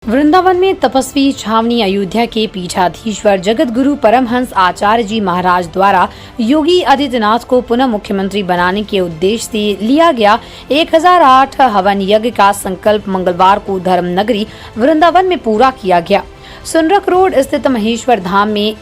वृंदावन में तपस्वी छावनी अयोध्या के पीठाधीश्वर जगत गुरु परमहंस आचार्य जी महाराज द्वारा योगी आदित्यनाथ को पुनः मुख्यमंत्री बनाने के उद्देश्य से लिया गया 1008 हवन यज्ञ का संकल्प मंगलवार को धर्म नगरी वृंदावन में पूरा किया गया। सुनरक रोड स्थित महेश्वर धाम में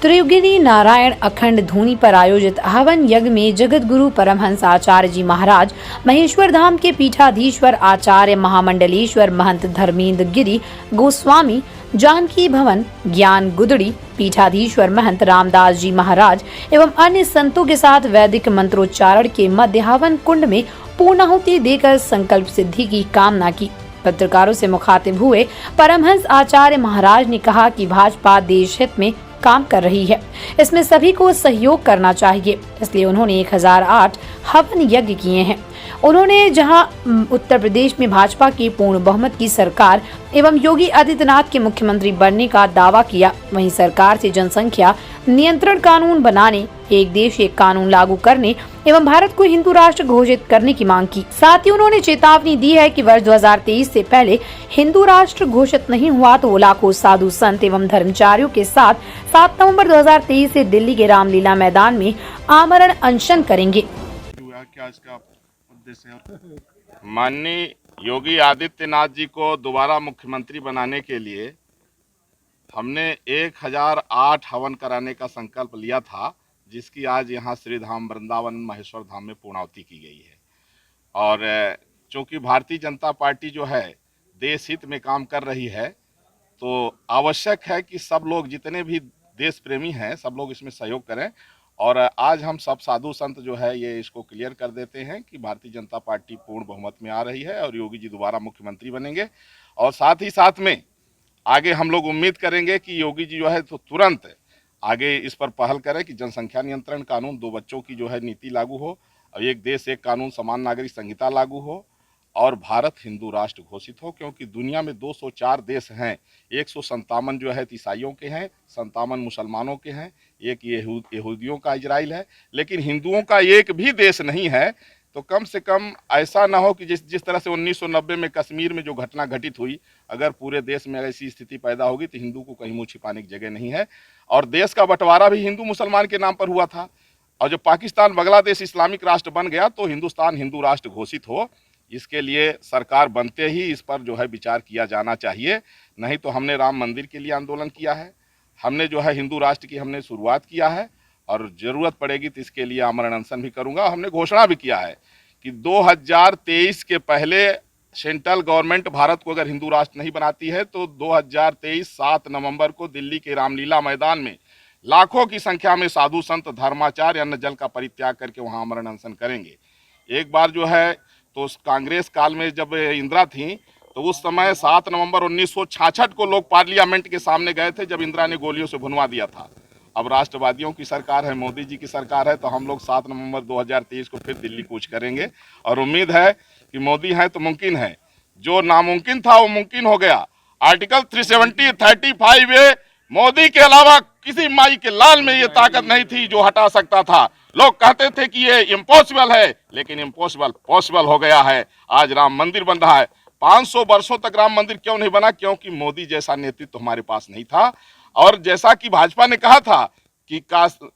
त्रियुगिनी नारायण अखंड धूनी पर आयोजित हवन यज्ञ में जगत गुरु परमहंस आचार्य जी महाराज, महेश्वर धाम के पीठाधीश्वर आचार्य महामंडलेश्वर महंत धर्मेंद्र गिरी गोस्वामी, जानकी भवन ज्ञान गुदड़ी पीठाधीश्वर महंत रामदास जी महाराज एवं अन्य संतों के साथ वैदिक मंत्रोच्चारण के मध्य हवन कुंड में पूर्णाहुति देकर संकल्प सिद्धि की कामना की। पत्रकारों से मुखातिब हुए परमहंस आचार्य महाराज ने कहा कि भाजपा देश हित में काम कर रही है, इसमें सभी को सहयोग करना चाहिए, इसलिए उन्होंने 1008 हवन यज्ञ किए हैं। उन्होंने जहां उत्तर प्रदेश में भाजपा की पूर्ण बहुमत की सरकार एवं योगी आदित्यनाथ के मुख्यमंत्री बनने का दावा किया, वहीं सरकार से जनसंख्या नियंत्रण कानून बनाने, एक देश एक कानून लागू करने एवं भारत को हिंदू राष्ट्र घोषित करने की मांग की। साथ ही उन्होंने चेतावनी दी है कि वर्ष 2023 से पहले हिंदू राष्ट्र घोषित नहीं हुआ तो वो लाखों साधु संत एवं धर्मचारियों के साथ 7 नवंबर 2023 से दिल्ली के रामलीला मैदान में आमरण अनशन करेंगे। क्या इसका उद्देश्य है? माननीय योगी आदित्यनाथ जी को दोबारा मुख्यमंत्री बनाने के लिए हमने 1008 हवन कराने का संकल्प लिया था, जिसकी आज यहाँ श्री धाम वृंदावन महेश्वर धाम में पूर्णाहुति की गई है। और चूंकि भारतीय जनता पार्टी जो है देश हित में काम कर रही है, तो आवश्यक है कि सब लोग जितने भी देश प्रेमी हैं सब लोग इसमें सहयोग करें। और आज हम सब साधु संत जो है ये इसको क्लियर कर देते हैं कि भारतीय जनता पार्टी पूर्ण बहुमत में आ रही है और योगी जी दोबारा मुख्यमंत्री बनेंगे। और साथ ही साथ में आगे हम लोग उम्मीद करेंगे कि योगी जी जो है तो तुरंत आगे इस पर पहल करें कि जनसंख्या नियंत्रण कानून, 2 बच्चों की जो है नीति लागू हो और एक देश एक कानून समान नागरिक संहिता लागू हो और भारत हिंदू राष्ट्र घोषित हो। क्योंकि दुनिया में 204 देश हैं, 157 जो है ईसाइयों के हैं, 57 मुसलमानों के हैं, एक यहूदियों का इजराइल है, लेकिन हिंदुओं का एक भी देश नहीं है। तो कम से कम ऐसा ना हो कि जिस तरह से 1990 में कश्मीर में जो घटना घटित हुई, अगर पूरे देश में ऐसी स्थिति पैदा होगी तो हिंदू को कहीं मुँह छिपाने की जगह नहीं है। और देश का बंटवारा भी हिंदू मुसलमान के नाम पर हुआ था, और जब पाकिस्तान बांग्लादेश इस्लामिक राष्ट्र बन गया तो हिंदुस्तान हिंदू राष्ट्र घोषित हो। इसके लिए सरकार बनते ही इस पर जो है विचार किया जाना चाहिए। नहीं तो हमने राम मंदिर के लिए आंदोलन किया है, हमने जो है हिंदू राष्ट्र की हमने शुरुआत किया है और ज़रूरत पड़ेगी तो इसके लिए आमरण अनशन भी करूंगा। हमने घोषणा भी किया है कि 2023 के पहले सेंट्रल गवर्नमेंट भारत को अगर हिंदू राष्ट्र नहीं बनाती है तो 2023 7 नवंबर को दिल्ली के रामलीला मैदान में लाखों की संख्या में साधु संत धर्माचार्य अन्न जल का परित्याग करके वहाँ आमरण अनशन करेंगे। एक बार जो है तो कांग्रेस काल में जब इंदिरा थी तो उस समय 7 नवंबर 1966 को लोग पार्लियामेंट के सामने गए थे जब इंदिरा ने गोलियों से भुनवा दिया था। अब राष्ट्रवादियों की सरकार है, मोदी जी की सरकार है, तो हम लोग 7 नवंबर 2023 को फिर दिल्ली कूच करेंगे और उम्मीद है कि मोदी है तो मुमकिन है। जो नामुमकिन था वो मुमकिन हो गया। आर्टिकल 370 35 ए मोदी के अलावा किसी माई के लाल में ये ताकत नहीं थी जो हटा सकता था। लोग कहते थे कि ये इम्पॉसिबल है, लेकिन इम्पॉसिबल पॉसिबल हो गया है। आज राम मंदिर बन रहा है। 500 वर्षों तक राम मंदिर क्यों नहीं बना? क्योंकि मोदी जैसा नेतृत्व हमारे पास नहीं था। और जैसा कि भाजपा ने कहा था कि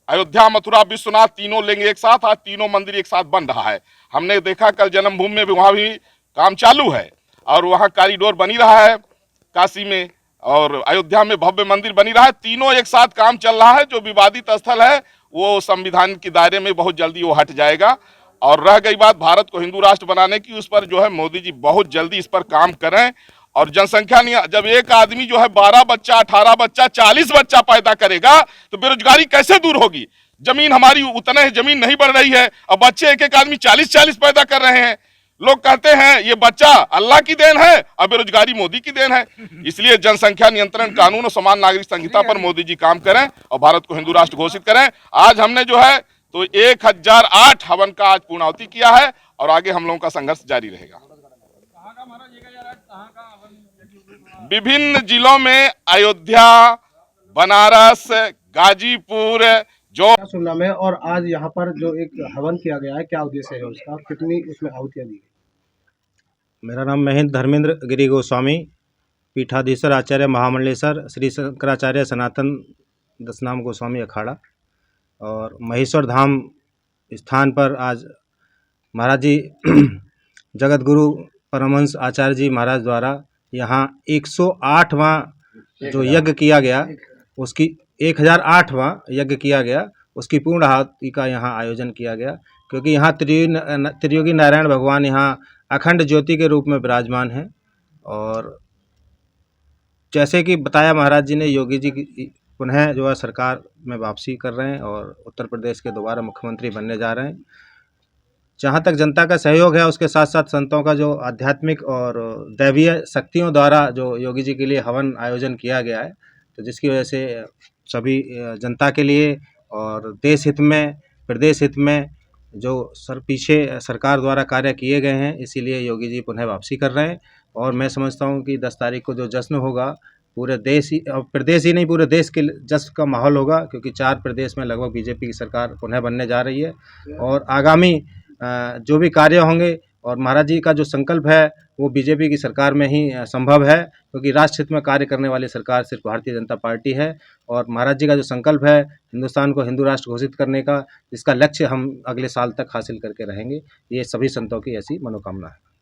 अयोध्या, मथुरा, विश्वनाथ तीनों लेंगे एक साथ, आज तीनों मंदिर एक साथ बन रहा है। हमने देखा कल जन्मभूमि में भी वहाँ भी काम चालू है और वहाँ कॉरिडोर बनी रहा है काशी में, और अयोध्या में भव्य मंदिर बनी रहा है। तीनों एक साथ काम चल रहा है। जो विवादित स्थल है वो संविधान के दायरे में बहुत जल्दी वो हट जाएगा। और रह गई बात भारत को हिंदू राष्ट्र बनाने की, उस पर जो है मोदी जी बहुत जल्दी इस पर काम करें। और जनसंख्या नहीं, जब एक आदमी जो है 12 बच्चा, 18 बच्चा, 40 बच्चा पैदा करेगा तो बेरोजगारी कैसे दूर होगी? जमीन हमारी उतने जमीन नहीं बढ़ रही है, अब बच्चे एक एक आदमी 40-40 पैदा कर रहे हैं। लोग कहते हैं ये बच्चा अल्लाह की देन है और बेरोजगारी मोदी की देन है। इसलिए जनसंख्या नियंत्रण कानून और समान नागरिक संहिता पर मोदी जी काम करें और भारत को हिंदू राष्ट्र घोषित करें। आज हमने जो है तो 1008 हवन का आज पूर्णाहुति किया है और आगे हम लोगों का संघर्ष जारी रहेगा। विभिन्न जिलों में अयोध्या, बनारस, गाजीपुर जो सुनना में, और आज यहाँ पर जो एक हवन किया गया है, क्या उद्देश्य है उसका, कितनी उसमें आहुतियाँ दी गई? मेरा नाम महेंद्र धर्मेंद्र गिरी गोस्वामी, पीठाधीश्वर आचार्य महामंडलेश्वर श्री शंकराचार्य सनातन दशनाम गोस्वामी अखाड़ा और महेश्वर धाम स्थान पर आज महाराज जी जगत गुरु परमहंस आचार्य जी महाराज द्वारा यहाँ 108वां जो यज्ञ किया गया, उसकी 1008वां यज्ञ किया गया, उसकी पूर्ण आहुति का यहाँ आयोजन किया गया। क्योंकि यहाँ त्रियोगी नारायण भगवान यहाँ अखंड ज्योति के रूप में विराजमान हैं। और जैसे कि बताया महाराज जी ने, योगी जी की पुनः जो है सरकार में वापसी कर रहे हैं और उत्तर प्रदेश के दोबारा मुख्यमंत्री बनने जा रहे हैं। जहाँ तक जनता का सहयोग है, उसके साथ साथ संतों का जो आध्यात्मिक और दैवीय शक्तियों द्वारा जो योगी जी के लिए हवन आयोजन किया गया है, तो जिसकी वजह से सभी जनता के लिए और देश हित में, प्रदेश हित में जो पीछे सरकार द्वारा कार्य किए गए हैं, इसीलिए योगी जी पुनः वापसी कर रहे हैं। और मैं समझता हूँ कि 10 तारीख को जो जश्न होगा, पूरे देश ही और प्रदेश ही नहीं, पूरे देश के जश्न का माहौल होगा। क्योंकि 4 प्रदेश में लगभग बीजेपी की सरकार पुनः बनने जा रही है और आगामी जो भी कार्य होंगे और महाराज जी का जो संकल्प है वो बीजेपी की सरकार में ही संभव है। क्योंकि राष्ट्र हित में कार्य करने वाली सरकार सिर्फ भारतीय जनता पार्टी है। और महाराज जी का जो संकल्प है हिंदुस्तान को हिंदू राष्ट्र घोषित करने का, इसका लक्ष्य हम अगले साल तक हासिल करके रहेंगे। ये सभी संतों की ऐसी मनोकामना है।